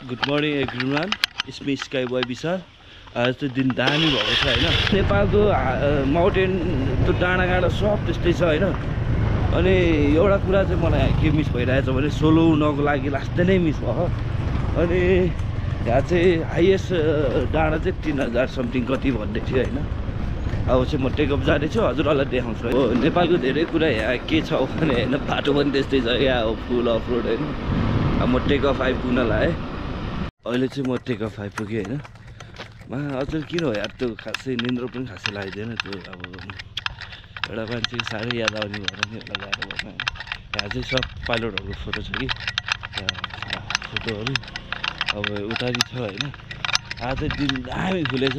Good morning everyone, it's me sky boy Vishal. आज त दिन दामी भएको छ होइन। नेपालको माउन्टेन त्यो डाँडाकाँडा सब त्यस्तै छ होइन। अनि एउटा कुरा चाहिँ मलाई के मिस भइरहेछ भने सोलो उनको लागि लास्टै नै मिस भयो। अनि यहाँ चाहिँ हाइएस्ट डाँडा चाहिँ 3000 समथिङ कति भन्दै थियो होइन। अब चाहिँ म टेकअप जाँदैछु, हजुरहरूलाई देखाउँछु है। नेपालको धेरै कुरा यहाँ के छ भने होइन, बाटो पनि त्यस्तै छ यहाँ हो, फुल अफ रोड होइन। अब म टेकअफ आइपुग्न लाएँ, अहिले चाहिँ म टेकअफ आइपुगेँ होइन। अझ किन हो यार, त्यो खासै निन्द्रो पनि खासै लाग्दैन त्यो। अब एउटा मान्छेको साह्रै याद आउने भएर नि एउटा गाह्रो भएन होइन। यहाँ चाहिँ सब पाइलटहरूको फोटो छ कि फोटोहरू अब उतारि छ होइन। आज चाहिँ दिन दामी खुलेछ,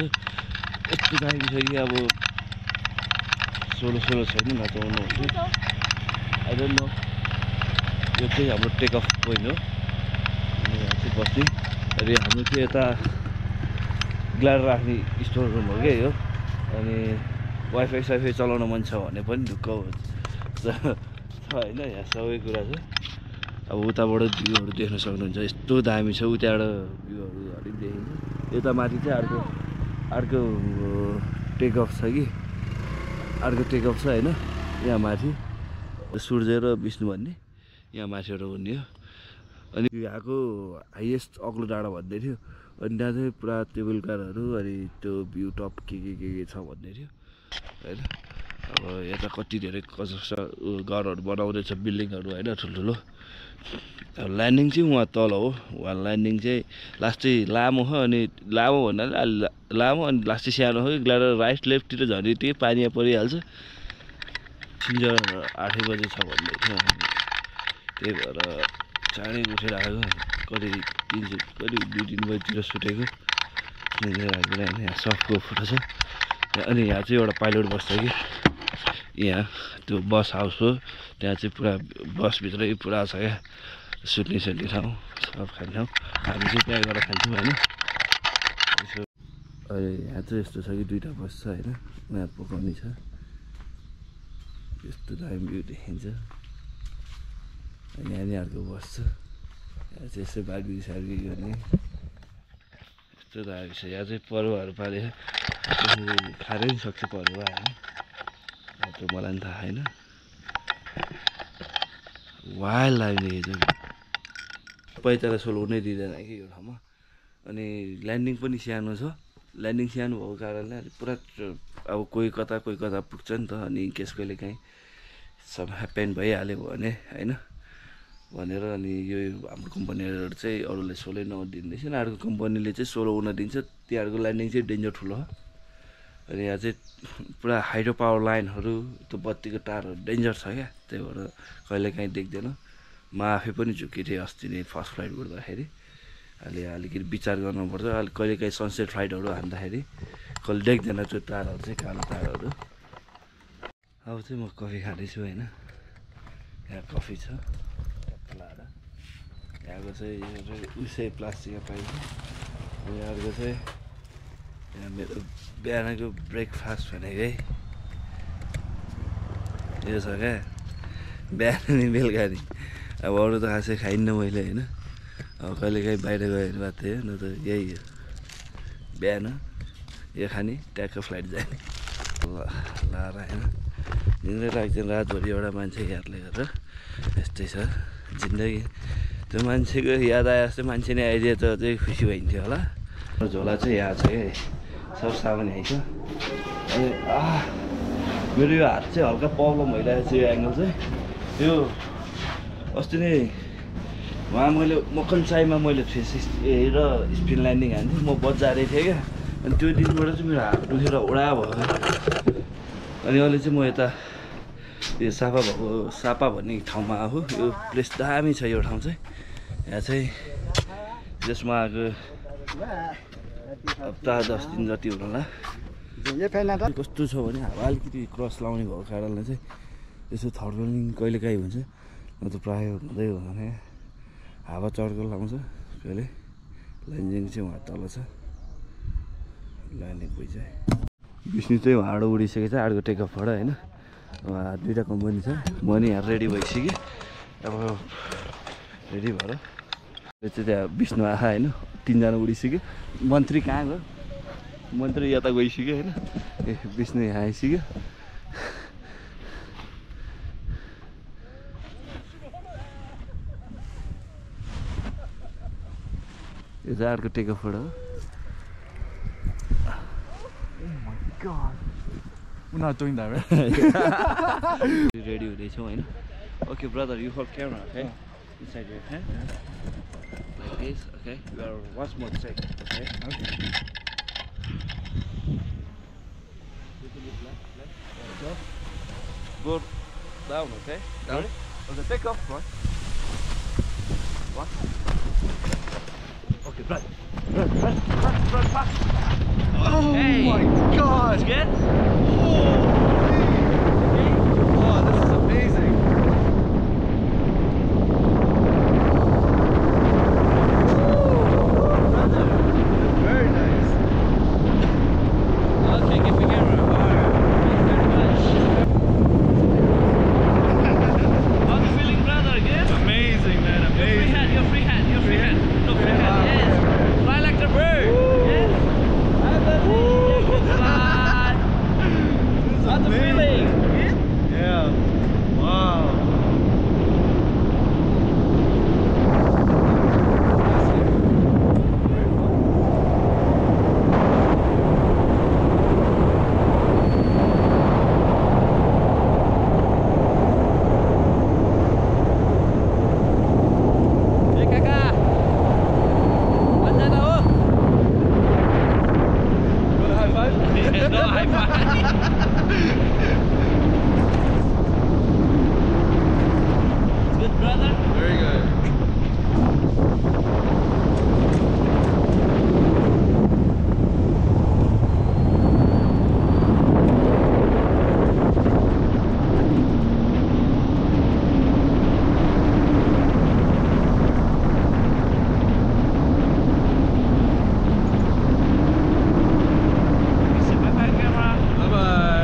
यस्तो दामी छ कि अब सोलो छैन नचाउनुहुन्छ। आई डोन्ट नो, यो चाहिँ हाम्रो टेकअफ पोइन्ट हो। अनि यहाँ चाहिँ बस्ने अनि हाम्रो चाहिँ यता ग्लाड राख्ने स्टोर रुम हो क्या यो। अनि वाइफाई साइफाई चलाउन मन छ भने पनि ढुक्क छ होइन। यहाँ सबै कुरा छ। अब उताबाट भ्यूहरू देख्न सक्नुहुन्छ, यस्तो दामी छ। उताबाट भ्यूहरू अलिक देखिन्छ। यता माथि चाहिँ अर्को टेकअफ छ कि, अर्को टेकअफ छ होइन। यहाँ माथि सूर्य र विष्णु भन्ने यहाँ माथिबाट हुने हो। अनि यहाँको हाइएस्ट अग्लो डाँडा भन्दै थियो। अनि त्यहाँ चाहिँ पुरा टेबल कारहरू अनि त्यो भ्यू टप के छ भन्दै थियो होइन। अब यता कति धेरै घरहरू बनाउँदैछ, बिल्डिङहरू होइन, ठुल्ठुलो। अब ल्यान्डिङ चाहिँ उहाँ तल हो। उहाँ ल्यान्डिङ चाहिँ लास्टै लामो हो। अनि लामो भन्नाले अलि लामो अनि लास्टै सानो हो कि। ग्लाड राइट लेफ्टतिर झन् त्यही पानी परिहाल्छ। सिन्जर 8 बजे छ भन्दै थियो। त्यही भएर चाँडै उठेर आएको। कति 2-3 बजीतिर सुतेको निन्द्रा लाग्दैन होइन। यहाँ सबको फोटो छ। अनि यहाँ चाहिँ एउटा पाइलट बस्छ कि, यहाँ त्यो बस हाउस हो। त्यहाँ चाहिँ पुरा बसभित्रै पुरा छ क्या सुत्ने ठाउँ, सब खाने ठाउँ। हामी चाहिँ त्यहाँ गएर खान्छौँ होइन। अहिले यहाँ चाहिँ यस्तो छ कि 2टा बस छ होइन। उनीहरू पकाउने छ। यस्तो दामी भ्यू देखिन्छ। अनि यहाँ नि अर्को बस छ। यहाँ चाहिँ यसो बार्बी गर्ने यस्तो दामी छ। यहाँ चाहिँ परुवाहरू पालेको खानै पनि सक्छ परुवा होइन। त्यो मलाई पनि थाहा होइन। वाइल्ड लाइफ देखेको छ। पैताला सोलो नै दिँदैन कि यो ठाउँमा। अनि ल्यान्डिङ पनि सानो छ। ल्यान्डिङ सानो भएको कारणले पुरा अब कोही कता पुग्छ नि त। अनि इनकेस कहिले काहीँ सब ह्याप्पेन भइहाल्यो भने होइन भनेर अनि यो हाम्रो कम्पनीहरू चाहिँ अरूलाई सोलै नदिँदैछ। अर्को कम्पनीले चाहिँ सोलो हुन दिन्छ। तिनीहरूको ल्यान्डिङ चाहिँ डेन्जर ठुलो हो। अनि यहाँ चाहिँ पुरा हाइड्रो पावर लाइनहरू, त्यो बत्तीको तारहरू डेन्जर छ क्या। त्यही भएर कहिले काहीँ देख्दैन। म आफै पनि झुकिथेँ अस्ति नै फर्स्ट फ्लाइट उड्दाखेरि। अहिले अलिकति विचार गर्नुपर्छ। अहिले कहिले काहीँ सनसेट फ्लाइटहरू हान्दाखेरि कहिले देख्दैन त्यो तारहरू चाहिँ, कालो तारहरू। अब चाहिँ म कफी खाँदैछु होइन। यहाँ कफी छ लाएर। यहाँको चाहिँ यो उसै प्लास्टिकमा पाइन्छ। अनि अर्को चाहिँ यहाँ मेरो बिहानको ब्रेकफास्ट भनेकै यो छ क्या, बिहान नि बेलुका नि। अब अरू त खासै खाइन्न मैले होइन। अब कहिले काहीँ बाहिर गयो भने मात्रै हो, न त यही हो। बिहान यो खाने, ट्याक्क फ्लाइट जाने लाएर होइन। निन्द्रै लाग्दैन रातभरि एउटा मान्छे यादले गर्दा। यस्तै छ जिन्दगी। त्यो मान्छेको याद आए जस्तै मान्छे नै आइदिए त चाहिँ खुसी भइन्थ्यो होला। झोला चाहिँ यहाँ छ क्या, सब सामान यहीँ छ। अनि मेरो यो हात चाहिँ हल्का प्रब्लम भइरहेको छ। यो एङ्गल चाहिँ यो अस्ति नै उहाँ मैले मकनसाईमा मैले 360 र स्पिन ल्यान्डिङ हान्थेँ। म बजारै थिएँ क्या। अनि त्यो दिनबाट चाहिँ मेरो हात दुखेर ओडा भयो। अनि अहिले चाहिँ म यता यो सापा भन्ने ठाउँमा आएको। यो प्लेस दामी छ यो ठाउँ चाहिँ। यहाँ चाहिँ जसमा आएको हप्ता 10 दिन जति हुनुला। कस्तो छ भने हावा अलिकति क्रस लाउने भएको कारणले चाहिँ यसो थर्मलिङ कहिले काहीँ हुन्छ। न त प्रायः हुँदै हो भने हावा चर्को लाउँछ कहिले। ल्यान्डिङ चाहिँ उहाँ तल छ। ल्यान्डिङ कोही चाहिँ विष्णु चाहिँ उहाँबाट उडिसकेको छ अर्को टेकअफबाट होइन। उहाँ 2टा कम्पनी छ। म नि यहाँ रेडी भइसकेँ। अब रेडी भएर चाहिँ त्यहाँ विष्णु आहा होइन 3 जना उडिसक्यो मन्त्री कहाँ गयो मन्त्री यता गइसक्यो होइन ए विष्णु यहाँ आइसक्यो यो चाहिँ अर्को टेक अफ फोटो हो We're not doing that, right? ready हुँदैछौँ होइन Okay brother you hold camera okay inside your hand like this okay you are once more check okay go down okay Down. okay take off one okay run fast Oh hey. my god! It's good? Oh, this is amazing. Very nice. Okay, give me camera. Alright. Thank you very much. How's the feeling, brother? Good? Amazing, man. Amazing. Your free hand. No, free hand. Yes. Fly like the bird. Yes. How's the feeling? Good? Yeah. Wow. Hey, Kaka. Anda tahu? You want a high five? No high five. It's good, brother. Very good. Bye-bye, camera. Bye-bye.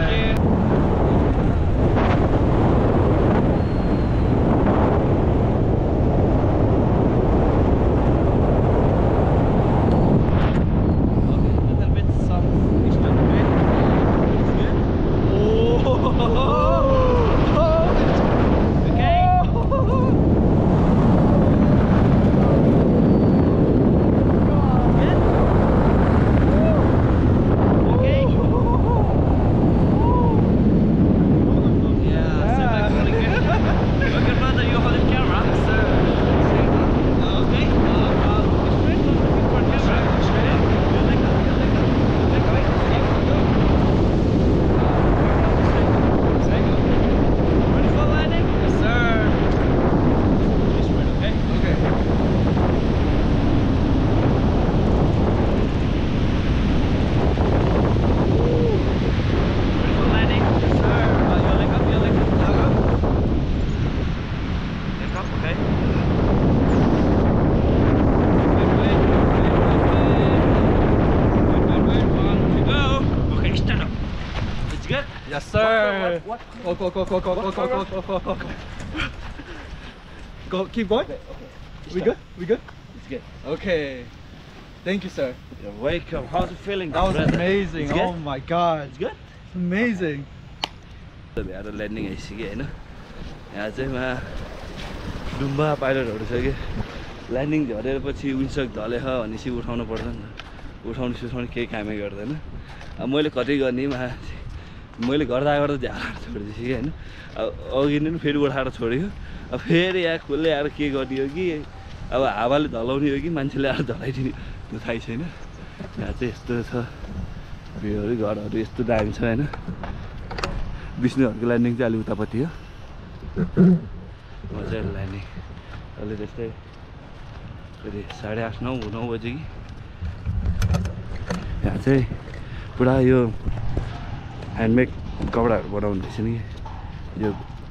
Yes, sir. What? Go, go, go, go, go, go, go, go, go, go, go. Go, keep going. Okay. We good? We good? It's good. Okay. Thank you, sir. You're welcome. How's it feeling? That was brother? amazing. It's good? Oh my god. It's good? Amazing. भ्याएर landing आइसक्यो होइन यहाँ चाहिँ डुम्बा पाइलटहरू छ कि landing झरेर पछि विन्सक ढलेछ भनेपछि उठाउनु पर्दैन उठाउनु सुठाउनु केही कामै गर्दैन अब मैले कति गर्ने मैले गर्दा गर्दा झ्याएर छोडिदिएछु कि होइन अब अघि नै फेरि उठाएर छोड्यो अब फेरि यहाँ खुल्लै आएर के गर्ने हो कि अब हावाले ढलाउने हो कि मान्छेले आएर ढलाइदिने त्यो थाहै छैन यहाँ चाहिँ यस्तो छ भ्यूहरू घरहरू यस्तो दामी छ होइन विष्णुहरूको ल्यान्डिङ चाहिँ अलि उतापट्टि हो मजाले ल्यान्डिङ अहिले त्यस्तै फेरि 8:30 9 बजे कि यहाँ चाहिँ पुरा यो ह्यान्डमेड कपडाहरू बनाउँदैछ नि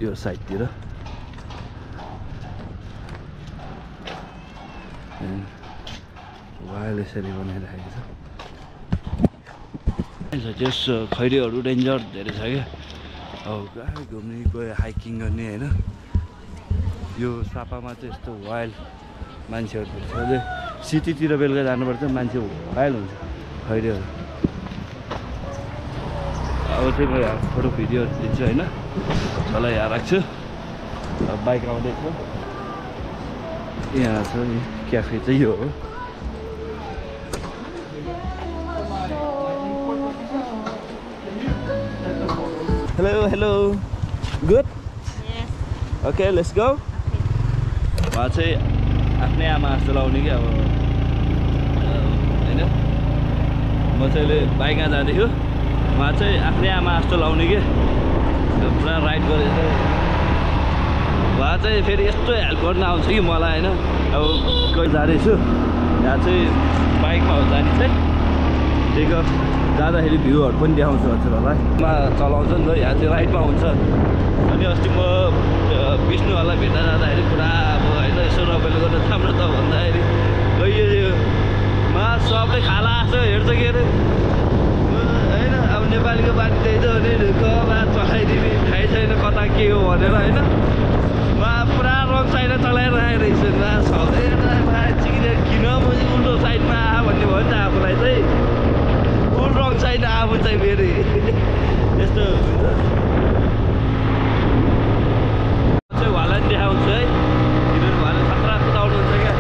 यो साइडतिर वायल यसरी बनाइराखेको छ त्यस खैरीहरू डेन्जर धेरै छ क्या अब कहाँ घुम्ने गयो हाइकिङ गर्ने होइन यो सापामा चाहिँ यस्तो वाइल्ड मान्छेहरू अझै सिटीतिर बेलुका जानुपर्छ मान्छे फाइल हुन्छ खैरेहरू अब चाहिँ म यहाँ फोटो भिडियोहरू लिन्छु होइन तँलाई यहाँ राख्छु बाइक आउँदैछ यहाँ छ नि क्याफे चाहिँ यो हो hello good okay let's go उहाँ चाहिँ आफ्नै आमा जस्तो लाउने कि अब होइन म चाहिँ अहिले बाइकमा जाँदैछु उहाँ चाहिँ आफ्नै आमा जस्तो लाउने कि पुरा राइड गरेर उहाँ चाहिँ फेरि यस्तो हेल्प गर्न आउँछ कि मलाई होइन अब कहीँ जाँदैछु यहाँ चाहिँ बाइकमा हो जाने चाहिँ टेक अफ जाँदाखेरि भ्यूहरू पनि देखाउँछ हजुरहरूलाई चलाउँछ नि त यहाँ चाहिँ राइडमा हुन्छ अनि अस्ति म विष्णुहरूलाई भेट्न जाँदाखेरि पुरा अब होइन यसो रमाइलो गर्न राम्रो त भन्दाखेरि सबले खाला जस्तो हेर्छ के अरे होइन अब नेपालीको बानी त्यही त हो नि ढुक्कमा चलाइदिने थाहै छैन कता के हो भनेर होइन पुरा रङ साइडमा चलाइरहेको रहेछ चिकिने किन म चाहिँ उल्टो साइडमा आ भन्ने भयो नि त आफूलाई चाहिँ फुल रङ साइड आफू चाहिँ फेरि यस्तो चाहिँ उहाँलाई पनि देखाउँछु है किनभने उहाँले खतरा कुदाउनुहुन्छ क्या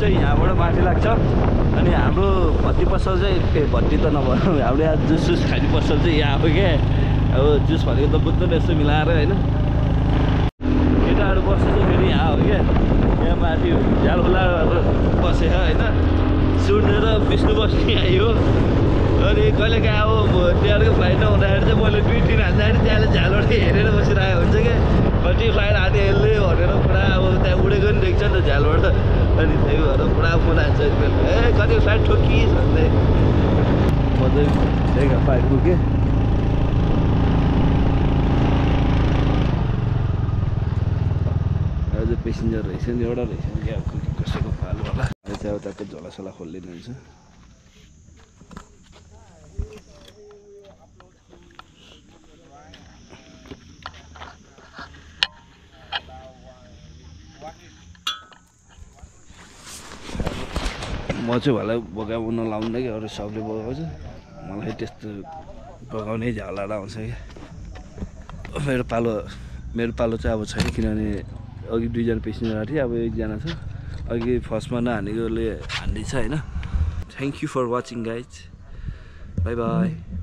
चाहिँ यहाँबाट माथि लाग्छ अनि हाम्रो भत्ती पसल चाहिँ भत्ती त नभनौँ हाम्रो यहाँ जुस खाने पसल चाहिँ यहाँ हो क्या अब जुस भनेको त बुझ्नु नि यसो मिलाएर होइन केटाहरू बस्नु चाहिँ फेरि यहाँ हो क्या यहाँ माथि झ्यालखोला बसेर होइन सुन्नु र विष्णु बस्ने आयो अनि कहिले कहाँ अब त्यहाँको फ्लाइट नहुँदाखेरि चाहिँ मैले दुई दिन हान्दाखेरि त्यहाँले झ्यालबाट हेरेर बसिरहेको हुन्छ क्या कति फ्लाइट हाने यसले भनेर पुरा अब त्यहाँ उडेको नि देख्छ नि त झ्यालबाट अनि त्यही भएर पुरा फोन हान्छ ए कति फ्लाइट ठोकिस् भन्दै म चाहिँ त्यही फ्लाइट पुगेँ अझै पेसेन्जर रहेछ नि एउटा रहेछ नि क्या कसैको फाल्नु होला अहिले चाहिँ अब त्यहाँको झोलासोला खोलिदिनु हुन्छ म चाहिँ भाइलाई बगाउन लाउँदै कि अरू सबले बगाउँछ मलाई त्यस्तो बगाउने झ्यालहरू आउँछ क्या मेरो पालो चाहिँ अब छैन किनभने अघि दुईजना पेसेन्जर आएको थियो अब एकजना छ अघि फर्स्टमा नहानेकोले हान्दैछ होइन thank you for watching guys bye by